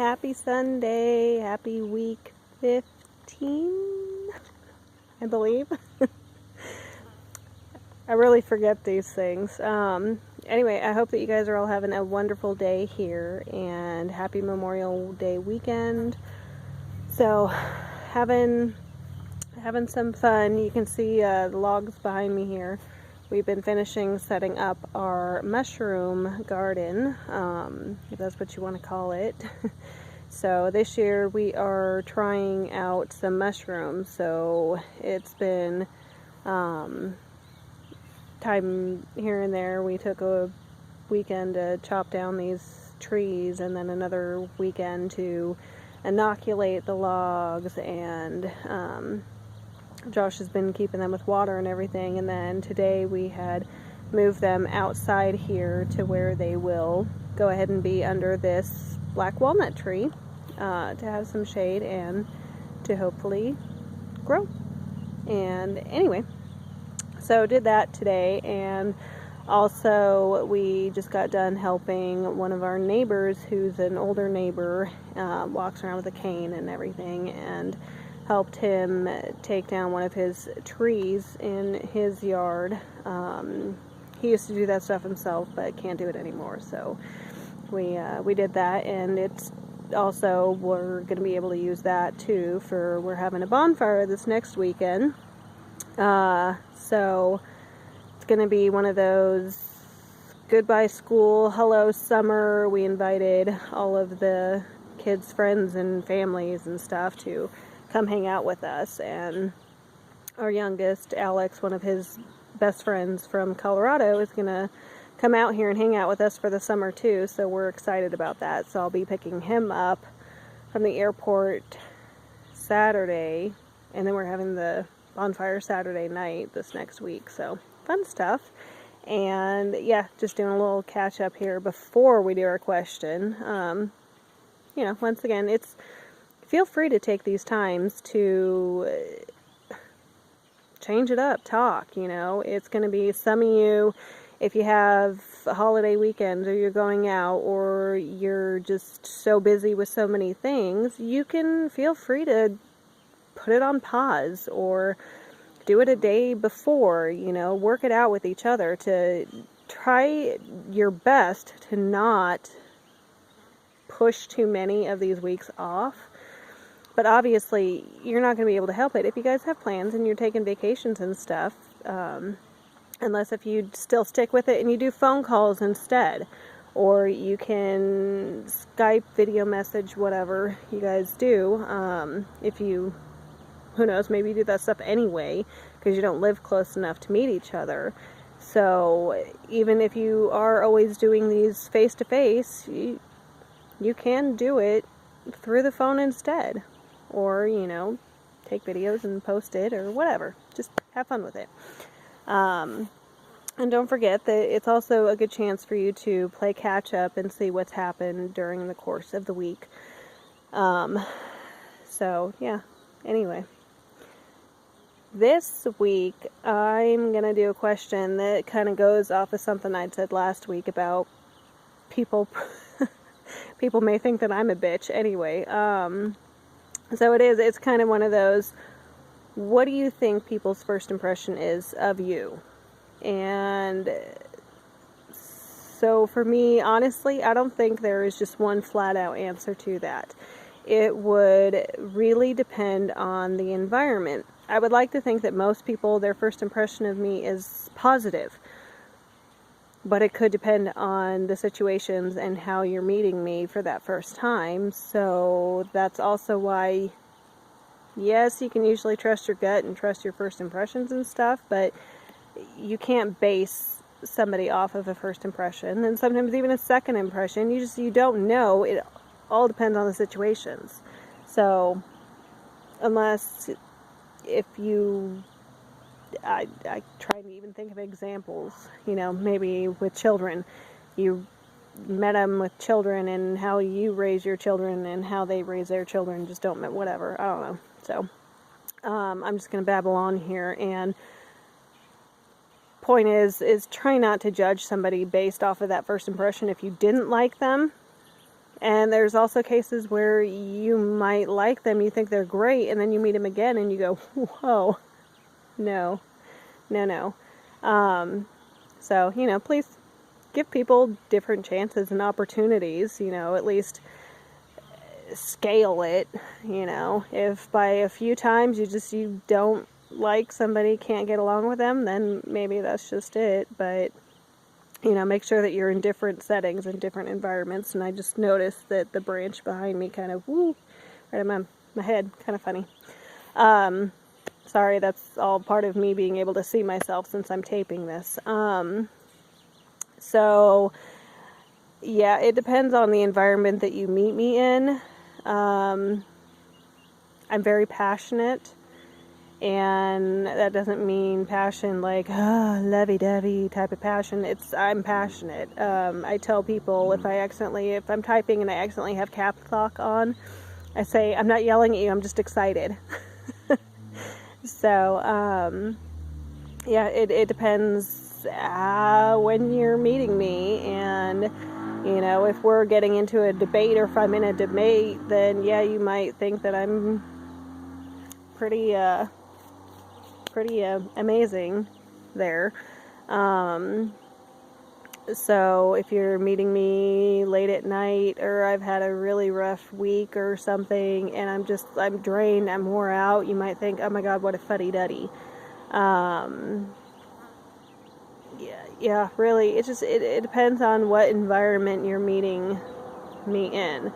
happy Sunday, happy week 15, I believe. I really forget these things. Anyway, I hope that you guys are all having a wonderful day here, and happy Memorial Day weekend. So, having some fun. You can see the logs behind me here. We've been finishing setting up our mushroom garden, if that's what you want to call it. So this year we are trying out some mushrooms. So it's been time here and there. We took a weekend to chop down these trees, and then another weekend to inoculate the logs, and Josh has been keeping them with water and everything. And then today we had moved them outside here to where they will go ahead and be under this black walnut tree to have some shade and to hopefully grow. And anyway, so did that today. And also we just got done helping one of our neighbors who's an older neighbor, walks around with a cane and everything, and helped him take down one of his trees in his yard. He used to do that stuff himself, but can't do it anymore. So we did that, and it's also, we're going to be able to use that too for, we're having a bonfire this next weekend. So it's going to be one of those goodbye school, hello summer. We invited all of the kids' friends and families and stuff to come hang out with us, and our youngest, Alex, one of his best friends from Colorado, is gonna come out here and hang out with us for the summer too, so we're excited about that. So I'll be picking him up from the airport Saturday, and then we're having the bonfire Saturday night this next week, so fun stuff. And yeah, just doing a little catch up here before we do our question. You know, once again, feel free to take these times to change it up, talk, you know. It's going to be, some of you, if you have a holiday weekend, or you're going out, or you're just so busy with so many things, you can feel free to put it on pause, or do it a day before, you know, work it out with each other to try your best to not push too many of these weeks off. But obviously, you're not going to be able to help it if you guys have plans and you're taking vacations and stuff. Unless if you still stick with it and you do phone calls instead. Or you can Skype, video message, whatever you guys do. If you, who knows, maybe you do that stuff anyway because you don't live close enough to meet each other. So even if you are always doing these face-to-face, you can do it through the phone instead. Or, you know, take videos and post it, or whatever. Just have fun with it. And don't forget that it's also a good chance for you to play catch up and see what's happened during the course of the week. So, yeah. Anyway. This week, I'm going to do a question that kind of goes off of something I'd said last week about people. People may think that I'm a bitch. Anyway, so it's kind of one of those, what do you think people's first impression is of you? And so for me, honestly, I don't think there is just one flat out answer to that. It would really depend on the environment. I would like to think that most people, their first impression of me is positive. But it could depend on the situations and how you're meeting me for that first time. So that's also why, yes, you can usually trust your gut and trust your first impressions and stuff, but you can't base somebody off of a first impression, and sometimes even a second impression. You don't know. It all depends on the situations. So unless, if you, I try to even think of examples, you know, maybe with children. You met them with children, and how you raise your children and how they raise their children just don't, whatever, I don't know. So, I'm just going to babble on here, and point is try not to judge somebody based off of that first impression. If you didn't like them, And there's also cases where you might like them, you think they're great, and then you meet them again and you go, whoa, no, no, no. So, please give people different chances and opportunities, at least scale it, If by a few times you don't like somebody, can't get along with them, then maybe that's just it. But, make sure that you're in different settings and different environments. And I just noticed that the branch behind me kind of, right in my head, kind of funny. Sorry, that's all part of me being able to see myself since I'm taping this. So, yeah, it depends on the environment that you meet me in. I'm very passionate, and that doesn't mean passion like lovey-dovey type of passion. I'm passionate. I tell people if I'm typing and I accidentally have caps lock on, I say, I'm not yelling at you, I'm just excited. So, yeah, it depends when you're meeting me, and if we're getting into a debate, or if I'm in a debate, then yeah, you might think that I'm pretty amazing there. So if you're meeting me late at night, or I've had a really rough week or something, and I'm drained, I'm wore out, you might think, oh my God, what a fuddy-duddy. Yeah, really, it depends on what environment you're meeting me in.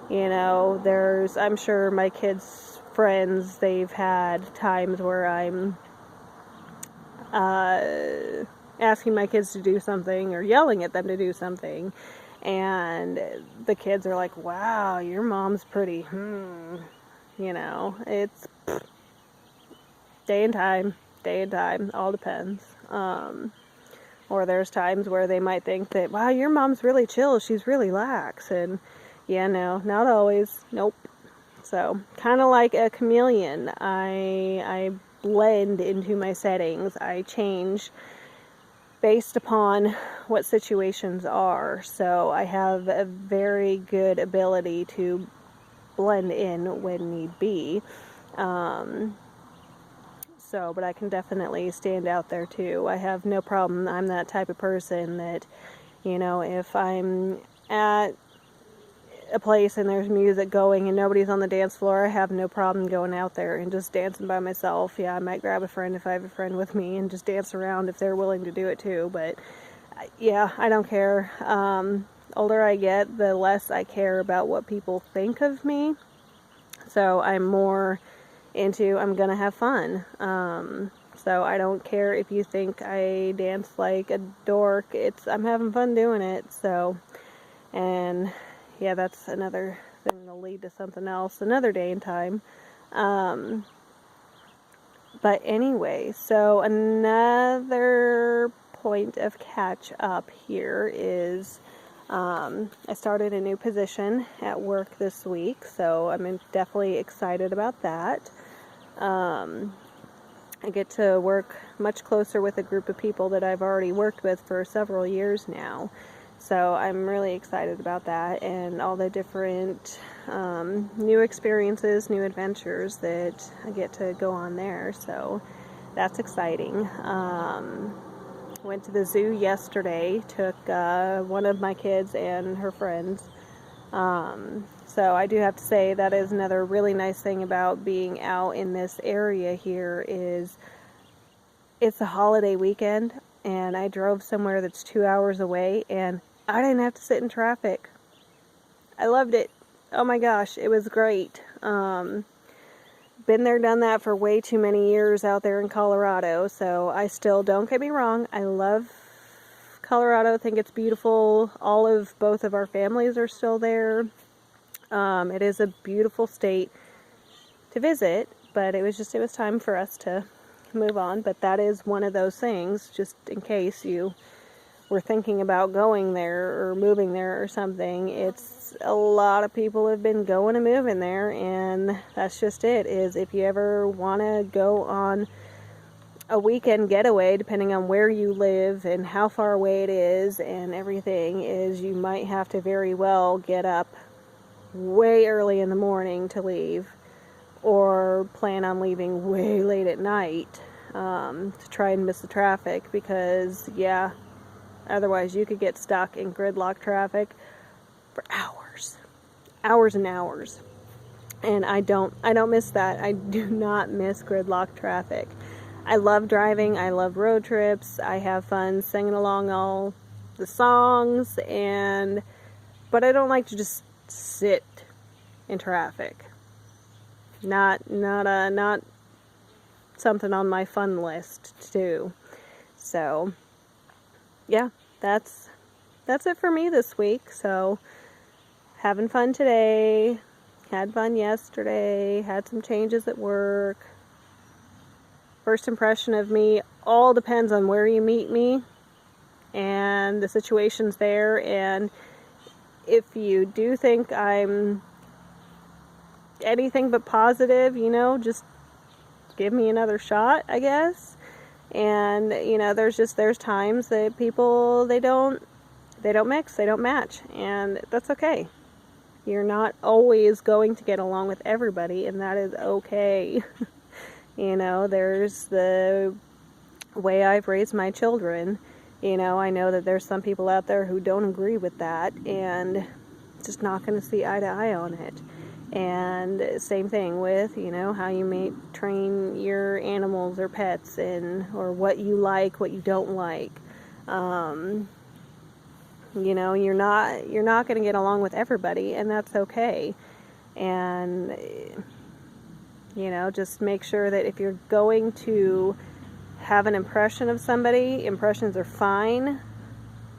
I'm sure my kids' friends, they've had times where I'm asking my kids to do something or yelling at them to do something, and the kids are like, wow, your mom's pretty, it's day and time, all depends. Or there's times where they might think that, wow, your mom's really chill, she's really lax, and yeah, no, not always, nope. So, kind of like a chameleon, I blend into my settings, I change based upon what situations are, so I have a very good ability to blend in when need be. But I can definitely stand out there too. I have no problem. I'm that type of person that, if I'm at a place and there's music going and nobody's on the dance floor, I have no problem going out there and just dancing by myself. Yeah, I might grab a friend if I have a friend with me and just dance around if they're willing to do it too. But yeah, I don't care. Older I get, the less I care about what people think of me. So I'm more into, I'm gonna have fun. So I don't care if you think I dance like a dork. I'm having fun doing it. So, and yeah, that's another thing that'll lead to something else another day and time. But anyway, so another point of catch up here is I started a new position at work this week, so I'm definitely excited about that. I get to work much closer with a group of people that I've already worked with for several years now. So I'm really excited about that, and all the different new experiences, new adventures that I get to go on there. So that's exciting. Went to the zoo yesterday, took one of my kids and her friends. So I do have to say that is another really nice thing about being out in this area here is it's a holiday weekend, and I drove somewhere that's 2 hours away, and I didn't have to sit in traffic. I loved it. Oh my gosh, it was great. Been there, done that for way too many years out there in Colorado, so I still, don't get me wrong, I love Colorado, think it's beautiful. Both of our families are still there. It is a beautiful state to visit, but it was time for us to move on. But that is one of those things, just in case you were thinking about going there or moving there or something. It's a lot of people have been going and moving there, and that's just it, is if you ever want to go on a weekend getaway, depending on where you live and how far away it is and everything, is you might have to very well get up way early in the morning to leave, or plan on leaving way late at night to try and miss the traffic, because yeah, otherwise you could get stuck in gridlock traffic for hours and hours. And I don't miss that. I do not miss gridlock traffic. I love driving. I love road trips. I have fun singing along all the songs, but I don't like to just sit in traffic. Not something on my fun list to do. So yeah, that's it for me this week. So having fun today, had fun yesterday, had some changes at work. First impression of me all depends on where you meet me and the situations there, and if you do think I'm anything but positive, just give me another shot, I guess. And there's times that people they don't mix, they don't match, and that's okay. You're not always going to get along with everybody, and that is okay. There's the way I've raised my children. I know that there's some people out there who don't agree with that and just not going to see eye to eye on it. And same thing with, how you may train your animals or pets, or what you like, what you don't like. You're not going to get along with everybody, and that's okay. And just make sure that if you're going to have an impression of somebody, impressions are fine,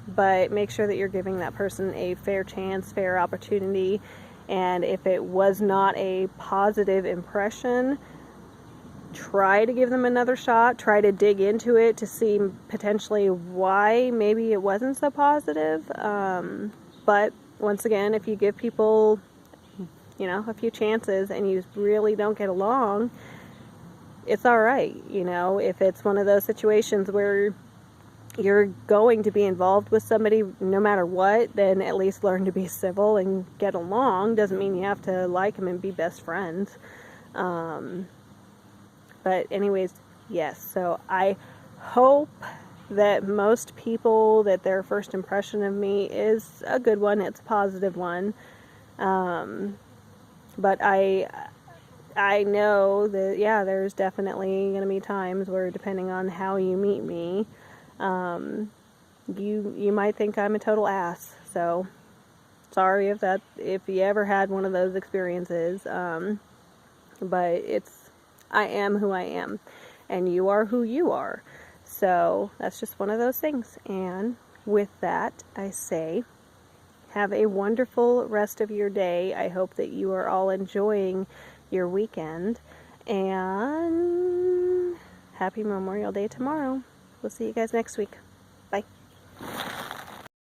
but make sure that you're giving that person a fair chance, fair opportunity. And if it was not a positive impression, try to give them another shot. Try to dig into it to see potentially why maybe it wasn't so positive. But once again, if you give people, a few chances and you really don't get along, it's all right. If it's one of those situations where you're going to be involved with somebody no matter what, then at least learn to be civil and get along. Doesn't mean you have to like them and be best friends. But anyways, yes, so I hope that most people, that their first impression of me is a good one, it's a positive one. But I know that, yeah, there's definitely going to be times where, depending on how you meet me, you might think I'm a total ass. So sorry if you ever had one of those experiences. But I am who I am, and you are who you are. So that's just one of those things. And with that, I say, have a wonderful rest of your day. I hope that you are all enjoying your weekend, and happy Memorial Day tomorrow. We'll see you guys next week.